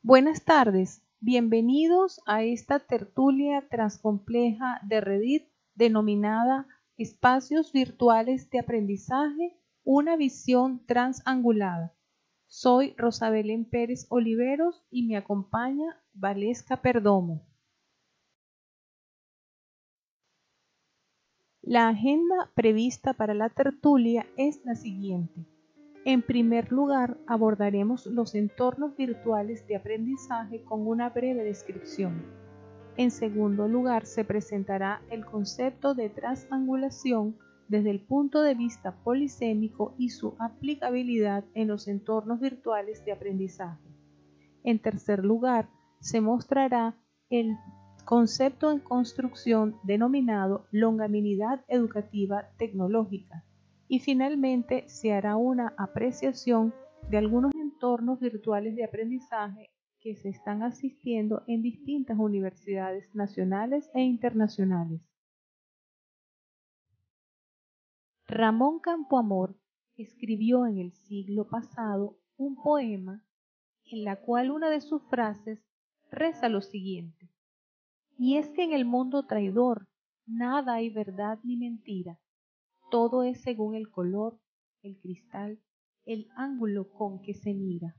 Buenas tardes, bienvenidos a esta tertulia transcompleja de Reddit denominada Espacios Virtuales de Aprendizaje, una visión transangulada. Soy Rosabelén Pérez Oliveros y me acompaña Valesca Perdomo. La agenda prevista para la tertulia es la siguiente. En primer lugar, abordaremos los entornos virtuales de aprendizaje con una breve descripción. En segundo lugar, se presentará el concepto de transangulación desde el punto de vista polisémico y su aplicabilidad en los entornos virtuales de aprendizaje. En tercer lugar, se mostrará el concepto en construcción denominado longanimidad educativa tecnológica. Y finalmente se hará una apreciación de algunos entornos virtuales de aprendizaje que se están asistiendo en distintas universidades nacionales e internacionales. Ramón Campoamor escribió en el siglo pasado un poema en la cual una de sus frases reza lo siguiente: y es que en el mundo traidor nada hay verdad ni mentira, todo es según el color, el cristal, el ángulo con que se mira.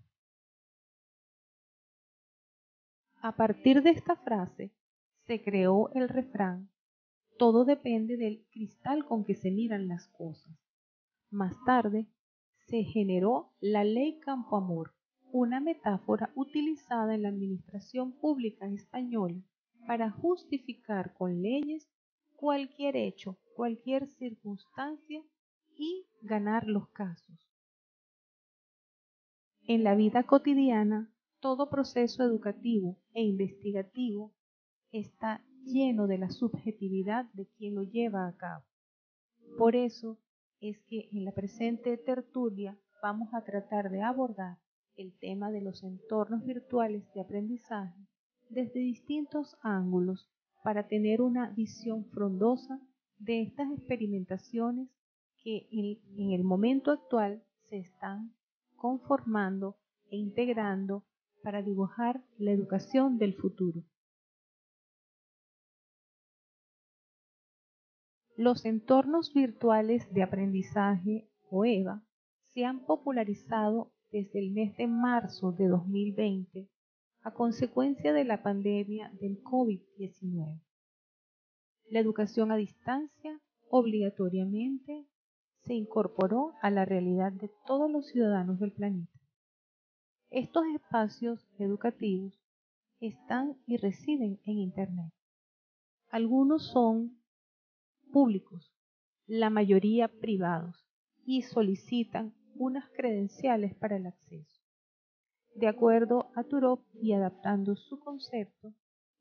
A partir de esta frase se creó el refrán: todo depende del cristal con que se miran las cosas. Más tarde se generó la ley Campoamor, una metáfora utilizada en la administración pública española para justificar con leyes cualquier hecho, cualquier circunstancia y ganar los casos. En la vida cotidiana, todo proceso educativo e investigativo está lleno de la subjetividad de quien lo lleva a cabo. Por eso es que en la presente tertulia vamos a tratar de abordar el tema de los entornos virtuales de aprendizaje desde distintos ángulos para tener una visión frondosa de estas experimentaciones que en el momento actual se están conformando e integrando para dibujar la educación del futuro. Los entornos virtuales de aprendizaje o EVA se han popularizado desde el mes de marzo de 2020 a consecuencia de la pandemia del COVID-19. La educación a distancia obligatoriamente se incorporó a la realidad de todos los ciudadanos del planeta. Estos espacios educativos están y residen en Internet. Algunos son públicos, la mayoría privados, y solicitan unas credenciales para el acceso. De acuerdo a Turop y adaptando su concepto,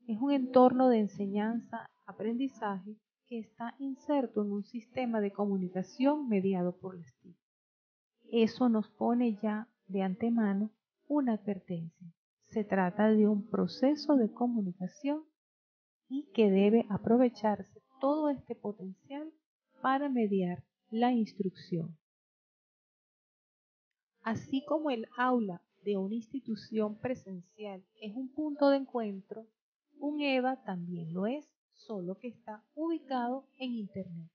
es un entorno de enseñanza-aprendizaje que está inserto en un sistema de comunicación mediado por las TIC. Eso nos pone ya de antemano una advertencia. Se trata de un proceso de comunicación y que debe aprovecharse todo este potencial para mediar la instrucción. Así como el aula de una institución presencial es un punto de encuentro, un EVA también lo es, solo que está ubicado en Internet.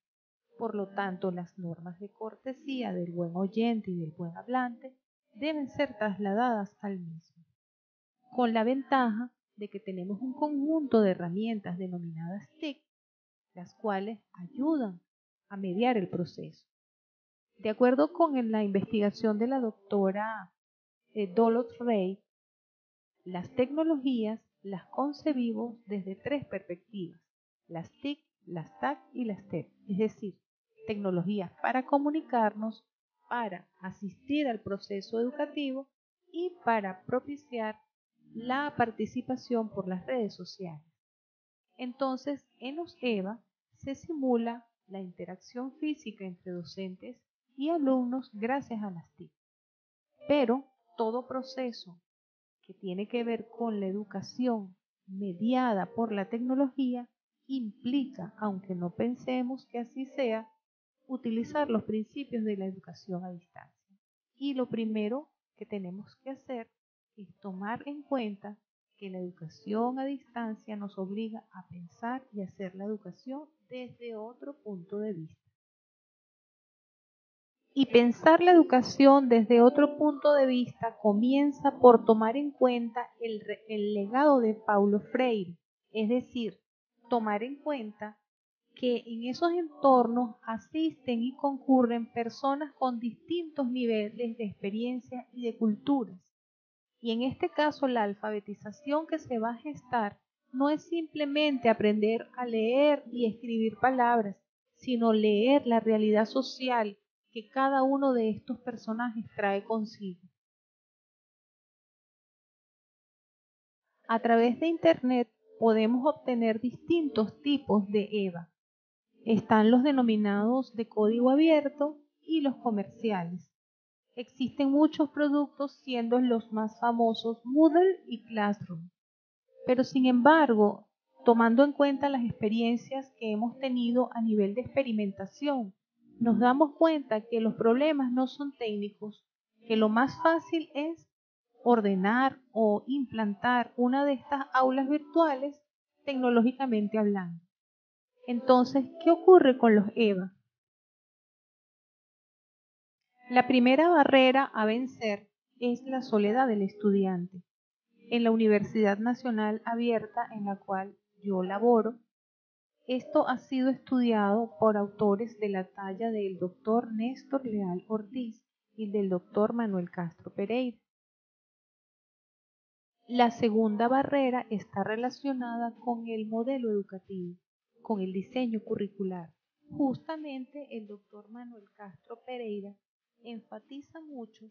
Por lo tanto, las normas de cortesía del buen oyente y del buen hablante deben ser trasladadas al mismo, con la ventaja de que tenemos un conjunto de herramientas denominadas TIC, las cuales ayudan a mediar el proceso. De acuerdo con la investigación de la doctora Dolores Rey, las tecnologías las concebimos desde tres perspectivas: las TIC, las TAC y las TEP, es decir, tecnologías para comunicarnos, para asistir al proceso educativo y para propiciar la participación por las redes sociales. Entonces, en los EVA se simula la interacción física entre docentes y alumnos gracias a las TIC. Pero todo proceso que tiene que ver con la educación mediada por la tecnología implica, aunque no pensemos que así sea, utilizar los principios de la educación a distancia. Y lo primero que tenemos que hacer es tomar en cuenta que la educación a distancia nos obliga a pensar y hacer la educación desde otro punto de vista. Y pensar la educación desde otro punto de vista comienza por tomar en cuenta el legado de Paulo Freire, es decir, tomar en cuenta que en esos entornos asisten y concurren personas con distintos niveles de experiencia y de culturas. Y en este caso la alfabetización que se va a gestar no es simplemente aprender a leer y escribir palabras, sino leer la realidad social que cada uno de estos personajes trae consigo. A través de Internet podemos obtener distintos tipos de EVA. Están los denominados de código abierto y los comerciales. Existen muchos productos, siendo los más famosos Moodle y Classroom. Pero sin embargo, tomando en cuenta las experiencias que hemos tenido a nivel de experimentación, nos damos cuenta que los problemas no son técnicos, que lo más fácil es ordenar o implantar una de estas aulas virtuales tecnológicamente hablando. Entonces, ¿qué ocurre con los EVA? La primera barrera a vencer es la soledad del estudiante. En la Universidad Nacional Abierta en la cual yo laboro, esto ha sido estudiado por autores de la talla del doctor Néstor Leal Ortiz y del doctor Manuel Castro Pereira. La segunda barrera está relacionada con el modelo educativo, con el diseño curricular. Justamente el doctor Manuel Castro Pereira enfatiza mucho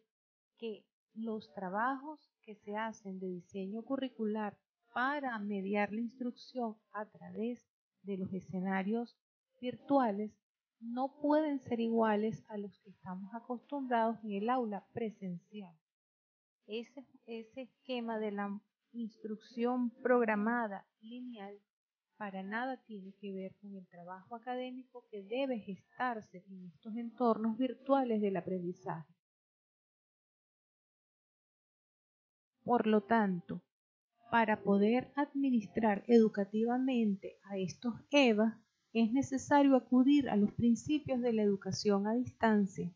que los trabajos que se hacen de diseño curricular para mediar la instrucción a través de los escenarios virtuales no pueden ser iguales a los que estamos acostumbrados en el aula presencial. Ese esquema de la instrucción programada lineal para nada tiene que ver con el trabajo académico que debe gestarse en estos entornos virtuales del aprendizaje. Por lo tanto, para poder administrar educativamente a estos EVA, es necesario acudir a los principios de la educación a distancia,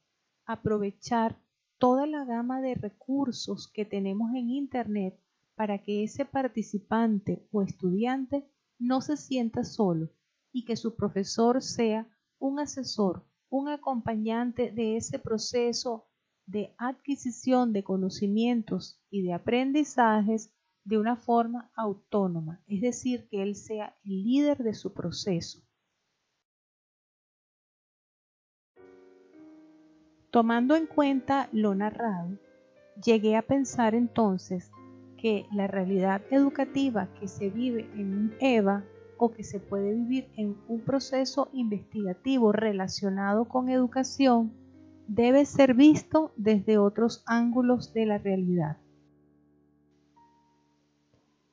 aprovechar toda la gama de recursos que tenemos en Internet para que ese participante o estudiante no se sienta solo y que su profesor sea un asesor, un acompañante de ese proceso de adquisición de conocimientos y de aprendizajes de una forma autónoma, es decir, que él sea el líder de su proceso. Tomando en cuenta lo narrado, llegué a pensar entonces que la realidad educativa que se vive en un EVA o que se puede vivir en un proceso investigativo relacionado con educación debe ser visto desde otros ángulos de la realidad.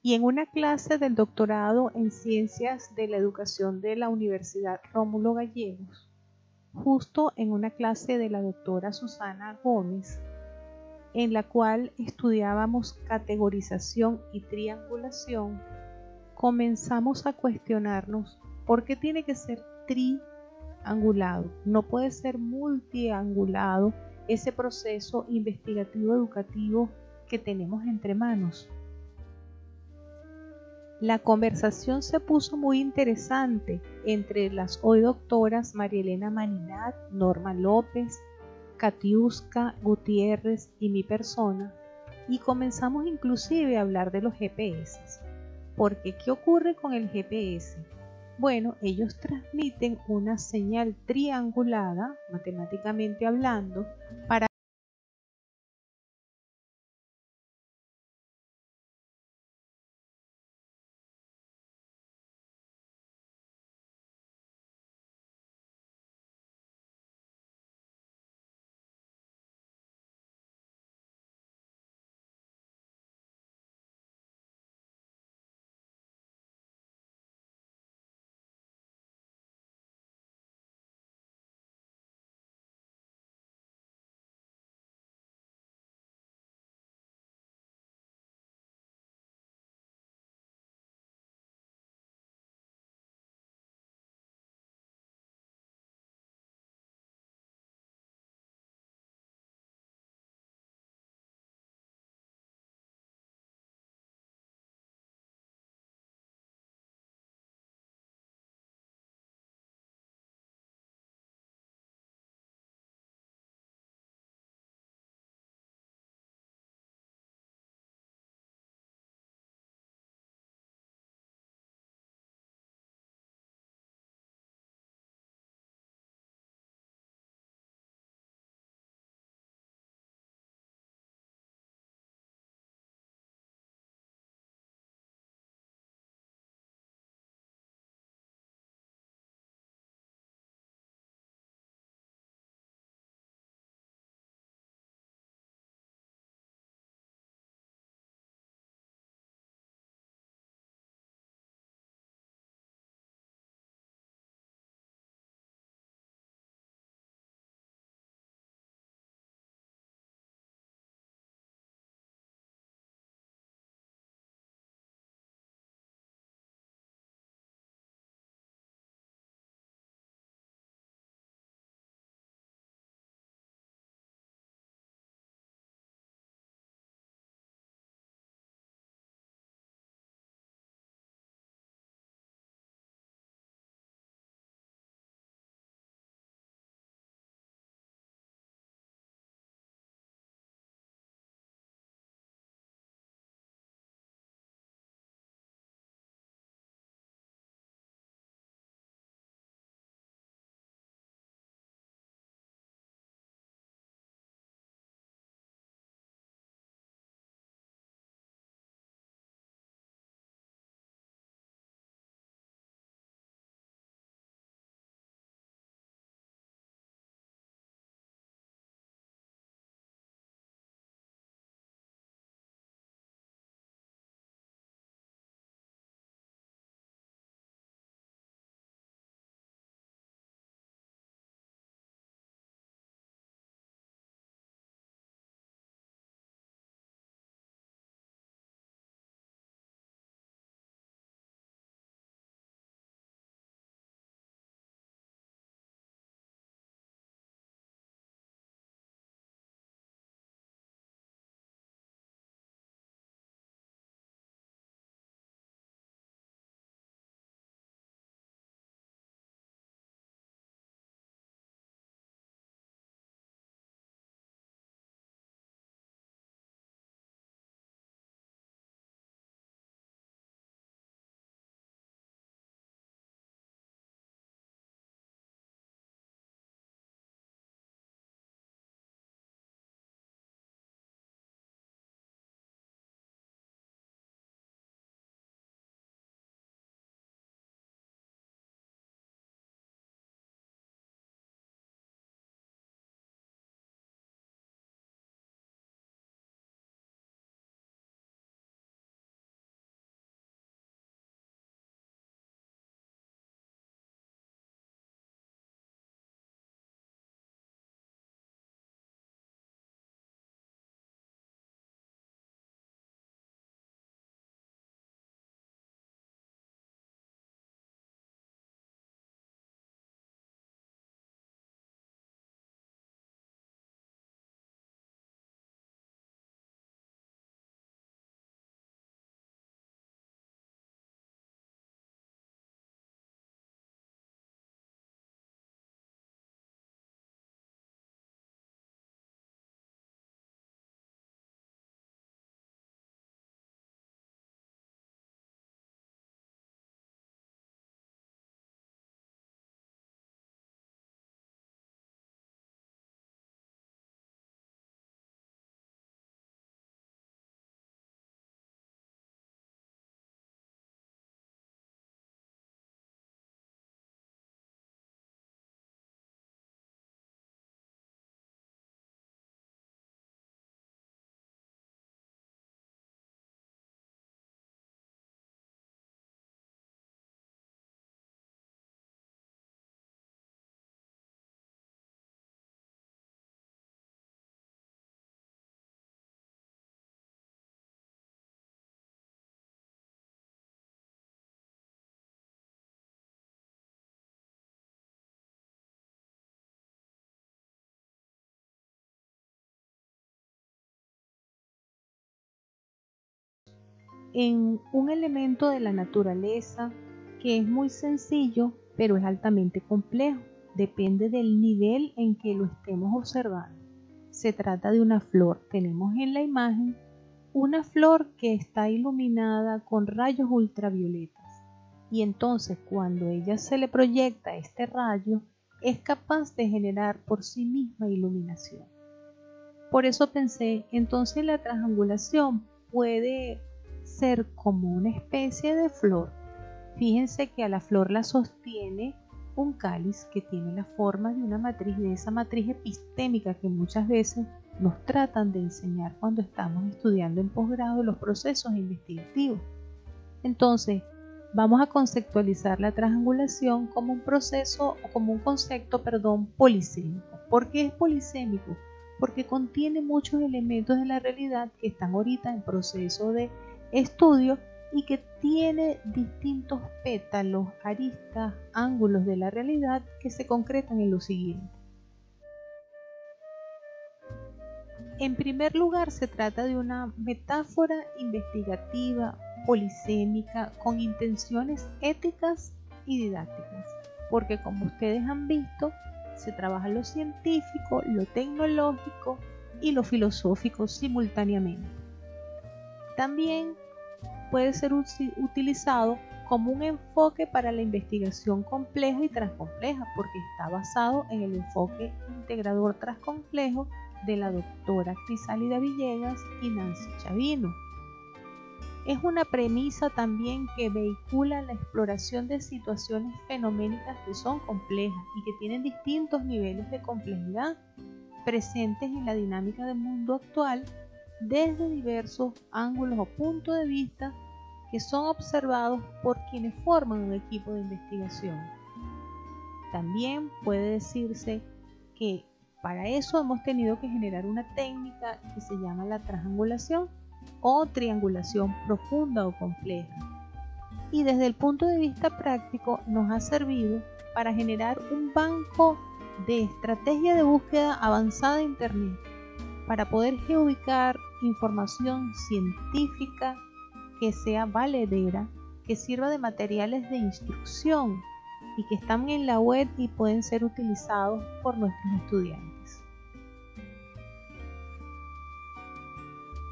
Y en una clase del doctorado en Ciencias de la Educación de la Universidad Rómulo Gallegos, justo en una clase de la doctora Susana Gómez, en la cual estudiábamos categorización y triangulación, comenzamos a cuestionarnos por qué tiene que ser triangulado, no puede ser multiangulado ese proceso investigativo educativo que tenemos entre manos. La conversación se puso muy interesante entre las hoy doctoras María Elena Maninat, Norma López, Katiuska Gutiérrez y mi persona, y comenzamos inclusive a hablar de los GPS. Porque, ¿qué ocurre con el GPS? Bueno, ellos transmiten una señal triangulada, matemáticamente hablando, para en un elemento de la naturaleza que es muy sencillo, pero es altamente complejo. Depende del nivel en que lo estemos observando. Se trata de una flor. Tenemos en la imagen una flor que está iluminada con rayos ultravioletas. Y entonces cuando ella se le proyecta este rayo, es capaz de generar por sí misma iluminación. Por eso pensé, entonces la triangulación puede ser como una especie de flor. Fíjense que a la flor la sostiene un cáliz que tiene la forma de una matriz, de esa matriz epistémica que muchas veces nos tratan de enseñar cuando estamos estudiando en posgrado los procesos investigativos. Entonces, vamos a conceptualizar la triangulación como un proceso o como un concepto, polisémico. ¿Por qué es polisémico? Porque contiene muchos elementos de la realidad que están ahorita en proceso de estudio y que tiene distintos pétalos, aristas, ángulos de la realidad que se concretan en lo siguiente. En primer lugar, se trata de una metáfora investigativa, polisémica, con intenciones éticas y didácticas, porque como ustedes han visto, se trabaja lo científico, lo tecnológico y lo filosófico simultáneamente. También puede ser utilizado como un enfoque para la investigación compleja y transcompleja, porque está basado en el enfoque integrador transcomplejo de la doctora Crisálida Villegas y Nancy Chavino. Es una premisa también que vehicula la exploración de situaciones fenoménicas que son complejas y que tienen distintos niveles de complejidad presentes en la dinámica del mundo actual desde diversos ángulos o puntos de vista que son observados por quienes forman un equipo de investigación. También puede decirse que para eso hemos tenido que generar una técnica que se llama la triangulación o triangulación profunda o compleja. Y desde el punto de vista práctico nos ha servido para generar un banco de estrategia de búsqueda avanzada de Internet para poder geoubicar información científica que sea valedera, que sirva de materiales de instrucción y que están en la web y pueden ser utilizados por nuestros estudiantes.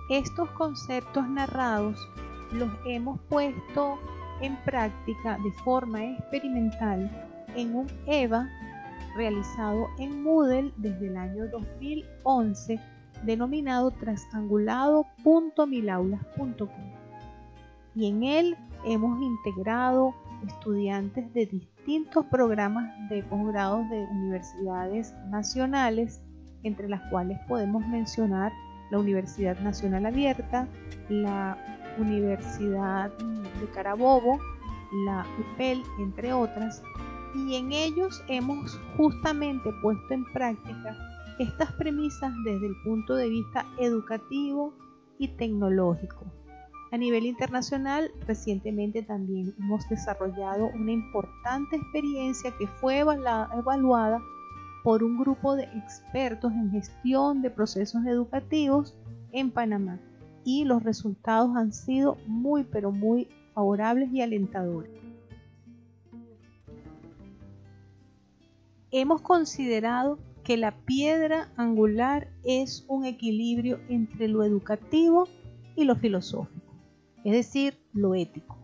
Estos conceptos narrados los hemos puesto en práctica de forma experimental en un EVA realizado en Moodle desde el año 2011 denominado trasangulado.milaulas.com, y en él hemos integrado estudiantes de distintos programas de posgrados de universidades nacionales, entre las cuales podemos mencionar la Universidad Nacional Abierta, la Universidad de Carabobo, la UPEL, entre otras, y en ellos hemos justamente puesto en práctica estas premisas desde el punto de vista educativo y tecnológico. A nivel internacional, recientemente también hemos desarrollado una importante experiencia que fue evaluada por un grupo de expertos en gestión de procesos educativos en Panamá, y los resultados han sido muy favorables y alentadores. Hemos considerado que la piedra angular es un equilibrio entre lo educativo y lo filosófico, es decir, lo ético.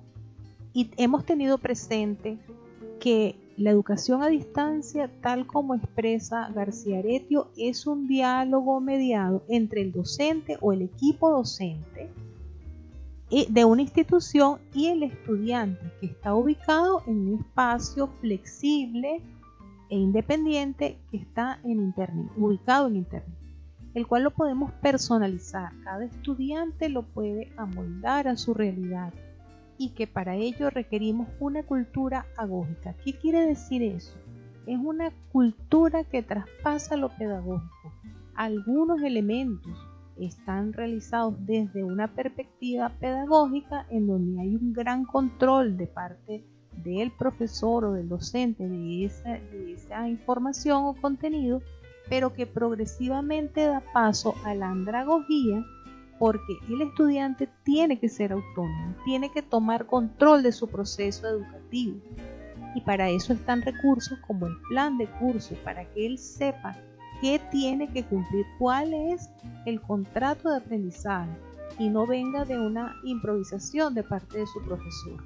Y hemos tenido presente que la educación a distancia, tal como expresa García Aretio, es un diálogo mediado entre el docente o el equipo docente de una institución y el estudiante, que está ubicado en un espacio flexible e independiente que está en Internet, ubicado en Internet, el cual lo podemos personalizar. Cada estudiante lo puede amoldar a su realidad y que para ello requerimos una cultura agógica. ¿Qué quiere decir eso? Es una cultura que traspasa lo pedagógico. Algunos elementos están realizados desde una perspectiva pedagógica en donde hay un gran control de parte del profesor o del docente de esa información o contenido, pero que progresivamente da paso a la andragogía, porque el estudiante tiene que ser autónomo, tiene que tomar control de su proceso educativo. Y para eso están recursos como el plan de curso, para que él sepa qué tiene que cumplir, cuál es el contrato de aprendizaje y no venga de una improvisación de parte de su profesor,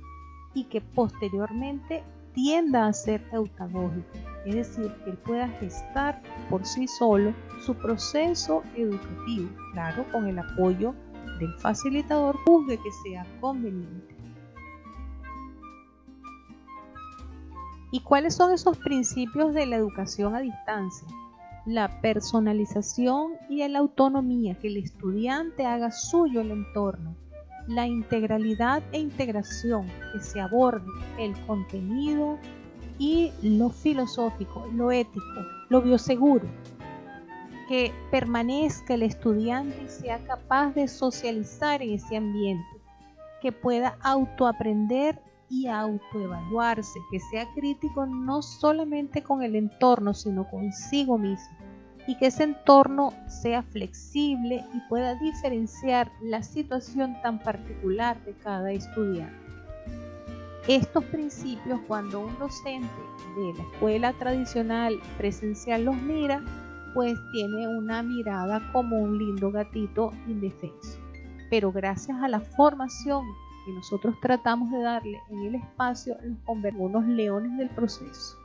y que posteriormente tienda a ser eutagógico, es decir, que él pueda gestar por sí solo su proceso educativo, claro, con el apoyo del facilitador juzgue que sea conveniente. ¿Y cuáles son esos principios de la educación a distancia? La personalización y la autonomía, que el estudiante haga suyo el entorno. La integralidad e integración, que se aborde el contenido y lo filosófico, lo ético, lo bioseguro. Que permanezca el estudiante y sea capaz de socializar en ese ambiente. Que pueda autoaprender y autoevaluarse, que sea crítico no solamente con el entorno, sino consigo mismo, y que ese entorno sea flexible y pueda diferenciar la situación tan particular de cada estudiante. Estos principios, cuando un docente de la escuela tradicional presencial los mira, pues tiene una mirada como un lindo gatito indefenso. Pero gracias a la formación que nosotros tratamos de darle en el espacio, los convertimos en unos leones del proceso.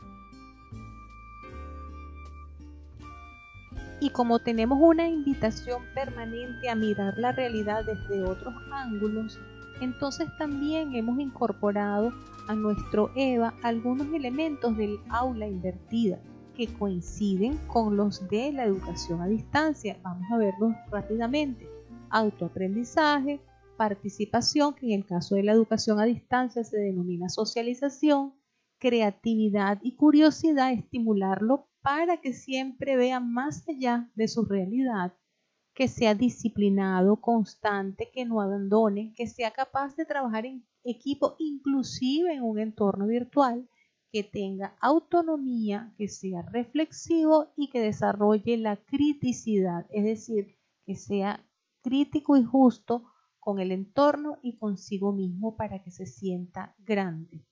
Y como tenemos una invitación permanente a mirar la realidad desde otros ángulos, entonces también hemos incorporado a nuestro EVA algunos elementos del aula invertida que coinciden con los de la educación a distancia. Vamos a verlos rápidamente. Autoaprendizaje, participación, que en el caso de la educación a distancia se denomina socialización, creatividad y curiosidad, estimularlo para que siempre vea más allá de su realidad, que sea disciplinado, constante, que no abandone, que sea capaz de trabajar en equipo, inclusive en un entorno virtual, que tenga autonomía, que sea reflexivo y que desarrolle la criticidad, es decir, que sea crítico y justo con el entorno y consigo mismo para que se sienta grande.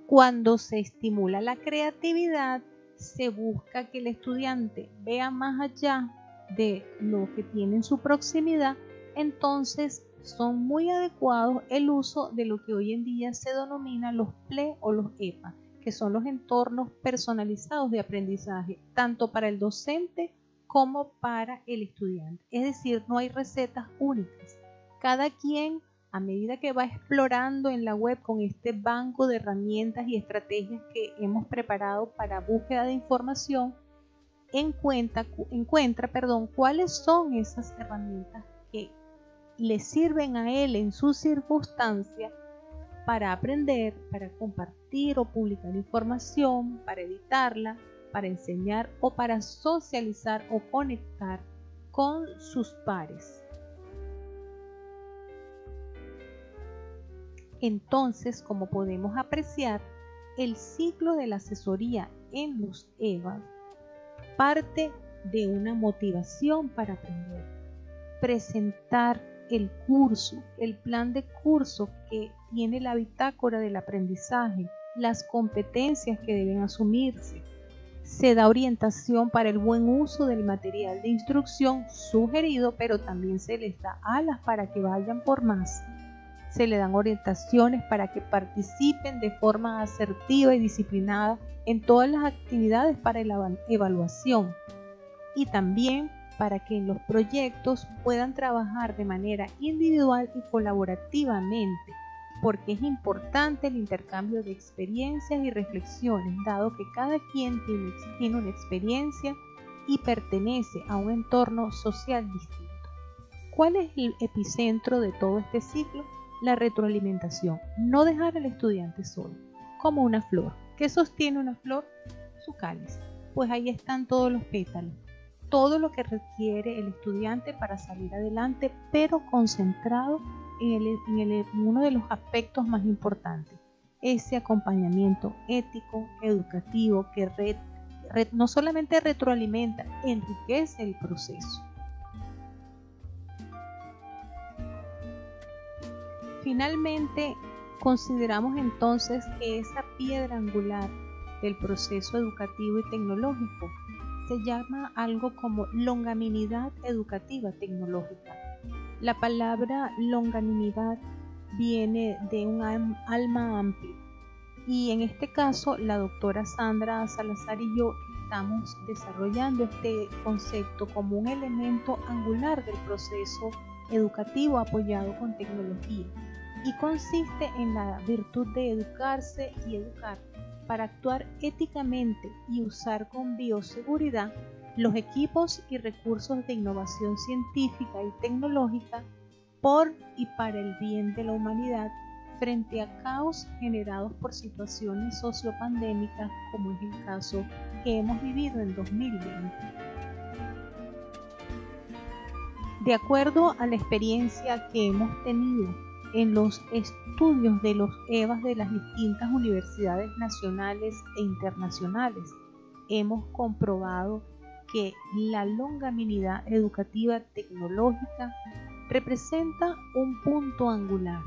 Cuando se estimula la creatividad, se busca que el estudiante vea más allá de lo que tiene en su proximidad, entonces son muy adecuados el uso de lo que hoy en día se denomina los PLE o los EPA, que son los entornos personalizados de aprendizaje, tanto para el docente como para el estudiante. Es decir, no hay recetas únicas. Cada quien, a medida que va explorando en la web con este banco de herramientas y estrategias que hemos preparado para búsqueda de información, encuentra cuáles son esas herramientas que le sirven a él en su circunstancia para aprender, para compartir o publicar información, para editarla, para enseñar o para socializar o conectar con sus pares. Entonces, como podemos apreciar, el ciclo de la asesoría en los EVA parte de una motivación para aprender, presentar el curso, el plan de curso que tiene la bitácora del aprendizaje, las competencias que deben asumirse. Se da orientación para el buen uso del material de instrucción sugerido, pero también se les da alas para que vayan por más. Se le dan orientaciones para que participen de forma asertiva y disciplinada en todas las actividades para la evaluación, y también para que en los proyectos puedan trabajar de manera individual y colaborativamente, porque es importante el intercambio de experiencias y reflexiones, dado que cada quien tiene una experiencia y pertenece a un entorno social distinto. ¿Cuál es el epicentro de todo este ciclo? La retroalimentación, no dejar al estudiante solo, como una flor. ¿Qué sostiene una flor? Su cáliz. Pues ahí están todos los pétalos, todo lo que requiere el estudiante para salir adelante, pero concentrado en uno de los aspectos más importantes, ese acompañamiento ético, educativo, que no solamente retroalimenta, enriquece el proceso. Finalmente, consideramos entonces que esa piedra angular del proceso educativo y tecnológico se llama algo como longanimidad educativa tecnológica. La palabra longanimidad viene de un alma amplia y en este caso la doctora Sandra Salazar y yo estamos desarrollando este concepto como un elemento angular del proceso educativo apoyado con tecnología y consiste en la virtud de educarse y educar para actuar éticamente y usar con bioseguridad los equipos y recursos de innovación científica y tecnológica por y para el bien de la humanidad frente a caos generados por situaciones sociopandémicas como es el caso que hemos vivido en 2020. De acuerdo a la experiencia que hemos tenido en los estudios de los EVAs de las distintas universidades nacionales e internacionales, hemos comprobado que la longanimidad educativa tecnológica representa un punto angular,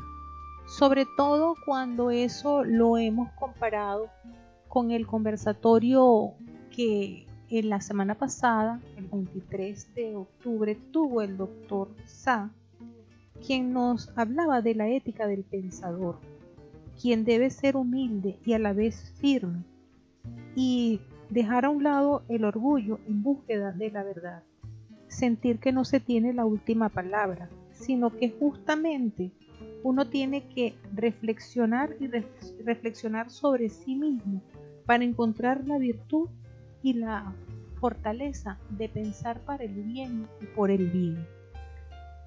sobre todo cuando eso lo hemos comparado con el conversatorio que en la semana pasada, el 23 de octubre, tuvo el doctor Sa, quien nos hablaba de la ética del pensador, quien debe ser humilde y a la vez firme y dejar a un lado el orgullo en búsqueda de la verdad, sentir que no se tiene la última palabra, sino que justamente uno tiene que reflexionar y reflexionar sobre sí mismo para encontrar la virtud y la fortaleza de pensar para el bien y por el bien.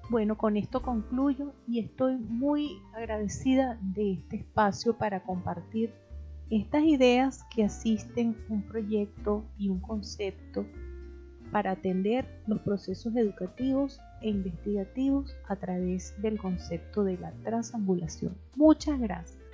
Bueno, con esto concluyo y estoy muy agradecida de este espacio para compartir estas ideas que asisten un proyecto y un concepto para atender los procesos educativos e investigativos a través del concepto de la transambulación. Muchas gracias.